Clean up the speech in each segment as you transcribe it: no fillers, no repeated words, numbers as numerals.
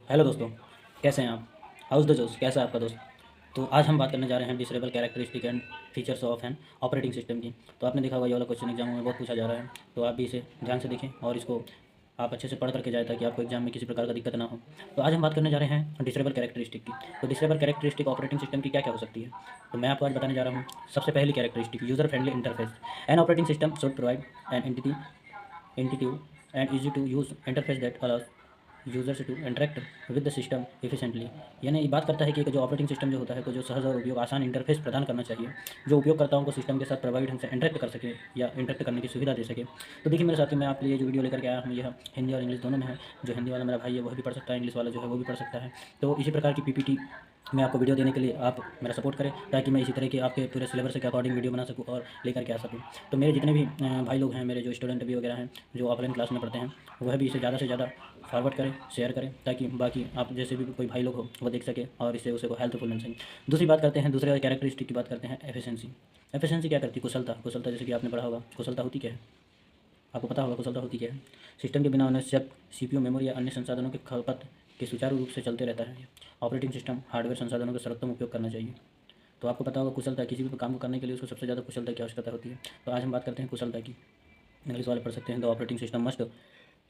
Hello दोस्तों, कैसे हैं आप? हाउस द जोश, कैसा है आपका दोस्त? तो आज हम बात करने जा रहे हैं desirable characteristic and features of an operating system की। तो आपने देखा होगा ये वाला क्वेश्चन एग्जाम में बहुत पूछा जा रहा है, तो आप भी इसे ध्यान से देखें और इसको आप अच्छे से पढ़ करके जाए ताकि आपको एग्जाम में किसी प्रकार का दिक्कत ना हो। तो आज हम बात करने जा रहे हैं डिसरेबल कैरेक्टरिस्टिक की। तो डिसरेबल कैरेक्टरिस्टिक ऑपरेटिंग सिस्टम की क्या क्या हो सकती है, तो मैं आपको आज बताने जा रहा हूँ। सबसे पहली characteristic user friendly interface. An operating system should provide an intuitive and easy to use interface that allows users to interact with the system efficiently. यानी ये बात करता है कि जो ऑपरेटिंग सिस्टम जो होता है को जो सहज और उपयोग आसान इंटरफेस प्रदान करना चाहिए, जो उपयोगकर्ताओं को सिस्टम के साथ प्रभावी ढंग से इंटरेक्ट कर सके या इंटरेक्ट करने की सुविधा दे सके। तो देखिए मेरे साथी, मैं आपके लिए जो वीडियो लेकर के आया हूँ यह हिंदी और इंग्लिश दोनों में है। जो हिंदी वाला मेरा भाई है वह भी पढ़ सकता है, इंग्लिश वाला जो है वो भी पढ़ सकता है। तो इसी प्रकार की पीपीटी मैं आपको वीडियो देने के लिए आप मेरा सपोर्ट करें ताकि मैं इसी तरह के आपके पूरे सिलेबस के अकॉर्डिंग वीडियो बना सकूं और लेकर के आ सकूं। तो मेरे जितने भी भाई लोग हैं, मेरे जो स्टूडेंट भी वगैरह हैं जो ऑफलाइन क्लास में पढ़ते हैं, वह भी इसे ज़्यादा से ज़्यादा फॉरवर्ड करें, शेयर करें ताकि बाकी आप जैसे भी कोई भाई लोग हो वो देख सके और इससे उसे को हेल्पफुल मिल सके। दूसरी बात करते हैं, दूसरे कैरेक्टरिस्टिक की बात करते हैं, एफिशिएंसी। एफिशिएंसी क्या करती है? कुशलता। कुशलता जैसे कि आपने पढ़ा होगा, कुशलता होती क्या है? आपको पता होगा कुशलता होती क्या है? सिस्टम के बिना अनावश्यक सीपीयू, मेमोरी या अन्य संसाधनों की खपत के सुचारू रूप से चलते रहता है। ऑपरेटिंग सिस्टम हार्डवेयर संसाधनों का सर्वोत्तम उपयोग करना चाहिए। तो आपको पता होगा कुशलता, किसी भी काम को करने के लिए उसको सबसे ज़्यादा कुशलता की आवश्यकता होती है। तो आज हम बात करते हैं कुशलता की। इंग्लिश वाले पढ़ सकते हैं, the operating system must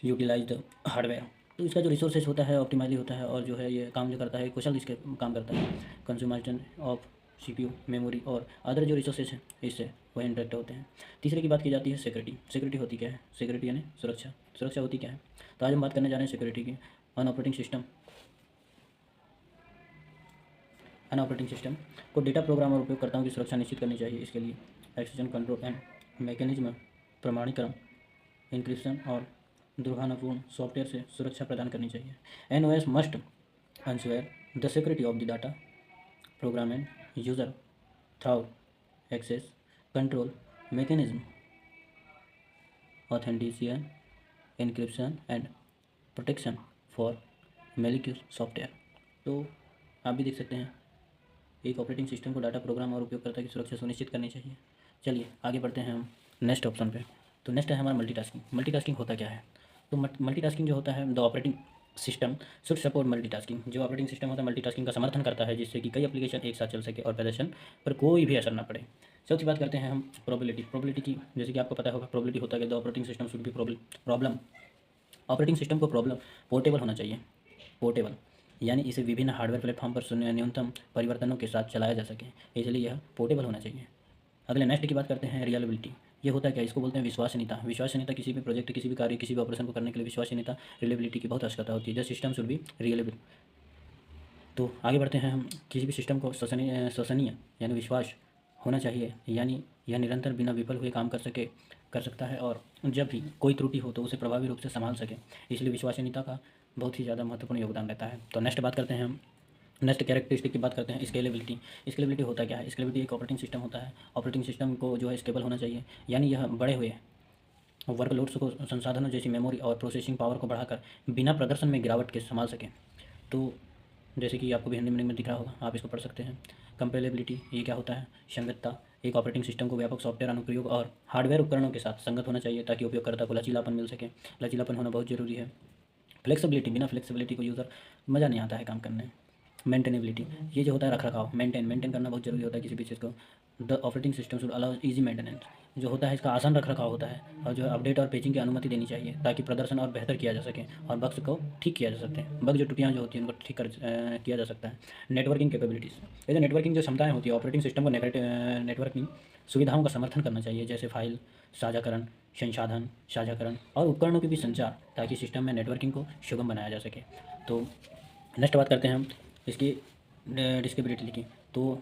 utilise the hardware. तो इसका जो रिसोर्सेज होता है ऑप्टिमाइजली होता है और जो है ये काम जो करता है कुशल इसके काम करता है। कंज्यूमेशन ऑफ सीपीयू, मेमोरी और अदर जो रिसोर्सेज हैं इससे वह इंटरेक्ट होते हैं। तीसरे की बात की जाती है सिक्योरिटी। सिक्योरिटी होती क्या है? सिक्योरिटी यानी सुरक्षा। सुरक्षा होती क्या है? तो आज हम बात करने जा रहे हैं सिक्योरिटी की। अन ऑपरेटिंग सिस्टम को डेटा, प्रोग्राम और उपयोगकर्ताओं की सुरक्षा निश्चित करनी चाहिए। इसके लिए एक्सेशन कंट्रोल एंड मैकेनिज्म, प्रमाणीकरण, इंक्रिप्शन और दुर्भावनापूर्ण सॉफ्टवेयर से सुरक्षा प्रदान करनी चाहिए। NOS must ensure the security of the data, program and user through access control mechanism, authentication, encryption and protection for malicious software. तो आप भी देख सकते हैं, एक ऑपरेटिंग सिस्टम को डाटा, प्रोग्राम और उपयोगकर्ता की सुरक्षा सुनिश्चित करनी चाहिए। चलिए आगे बढ़ते हैं हम नेक्स्ट ऑप्शन पे। तो नेक्स्ट है हमारा मल्टीटास्किंग। मल्टीटास्किंग होता क्या है? तो मल्टीटास्किंग जो होता है, the operating system should support multitasking. जो ऑपरेटिंग सिस्टम होता है मल्टीटास्किंग का समर्थन करता है जिससे कि कई एप्लीकेशन एक साथ चल सके और प्रदर्शन पर कोई भी असर ना पड़े। चौथी बात करते हैं हम प्रोबेबिलिटी। प्रोबेबिलिटी की जैसे कि आपको पता होगा, प्रोबेबिलिटी होता है the operating system should be problem. Operating system को प्रॉब्लम पोर्टेबल होना चाहिए। पोर्टेबल यानी इसे विभिन्न हार्डवेयर प्लेटफॉर्म पर न्यूनतम परिवर्तनों के साथ चलाया जा सके, इसलिए यह पोर्टेबल होना चाहिए। अगले नेक्स्ट की बात करते हैं रिलायबिलिटी। ये होता है क्या? इसको बोलते हैं विश्वसनीयता। विश्वसनीयता किसी भी प्रोजेक्ट, किसी भी कार्य, किसी भी ऑपरेशन को करने के लिए विश्वसनीयता, रिलेबिलिटी की बहुत आवश्यकता होती है। जब सिस्टम शुड बी रिलेबल। तो आगे बढ़ते हैं हम, किसी भी सिस्टम को शोषणीय यानी विश्वास होना चाहिए, यानी यह निरंतर बिना विफल हुए काम कर सकता है और जब भी कोई त्रुटि हो तो उसे प्रभावी रूप से संभाल सके, इसलिए विश्वसनीयता का बहुत ही ज़्यादा महत्वपूर्ण योगदान रहता है। तो नेक्स्ट बात करते हैं हम, नेक्स्ट कैरेक्टरिस्टिक की बात करते हैं स्केलेबिलिटी। स्केलेबिलिटी होता क्या है? स्केलेबिलिटी एक ऑपरेटिंग सिस्टम होता है, ऑपरेटिंग सिस्टम को जो है स्केबल होना चाहिए, यानी यह बड़े हुए वर्कलोड्स को, संसाधनों जैसी मेमोरी और प्रोसेसिंग पावर को बढ़ाकर बिना प्रदर्शन में गिरावट के संभाल सकें। तो जैसे कि आपको भी हिंदी मीनिंग में दिख रहा होगा, आप इसको पढ़ सकते हैं। कंपेलेबिलिटी ये क्या होता है? संगतता। एक ऑपरेटिंग सिस्टम को व्यापक सॉफ्टवेयर अनुप्रयोग और हार्डवेयर उपकरणों के साथ संगत होना चाहिए ताकि उपयोगकर्ता को लचीलापन मिल सके। लचीलापन होना बहुत ज़रूरी है। फ्लेक्सिबिलिटी, बिना फ्लेक्सिबिलिटी को यूज़र मज़ा नहीं आता है काम करने में। मेंटेनेबिलिटी, ये जो होता है रखरखाव, मेंटेन करना बहुत ज़रूरी होता है किसी भी चीज़ को। The operating system should allow easy maintenance. जो होता है इसका आसान रखरखाव होता है और जो है अपडेट और पेजिंग की अनुमति देनी चाहिए ताकि प्रदर्शन और बेहतर किया जा सके और बग्स को ठीक किया जा सकते हैं। बग जो त्रुटियाँ जो होती हैं उनको ठीक किया जा सकता है। नेटवर्किंग कैपेबिलिटीज़, ये जो नेटवर्किंग जो क्षमताएँ होती है, ऑपरेटिंग सिस्टम को नेटवर्किंग सुविधाओं का समर्थन करना चाहिए, जैसे फाइल साझाकरण, संसाधन साझाकरण और उपकरणों के बीच संचार, ताकि सिस्टम में नेटवर्किंग को सुगम बनाया जा सके। तो नेक्स्ट बात करते हैं हम इसकी डिस्केबिलिटी की। तो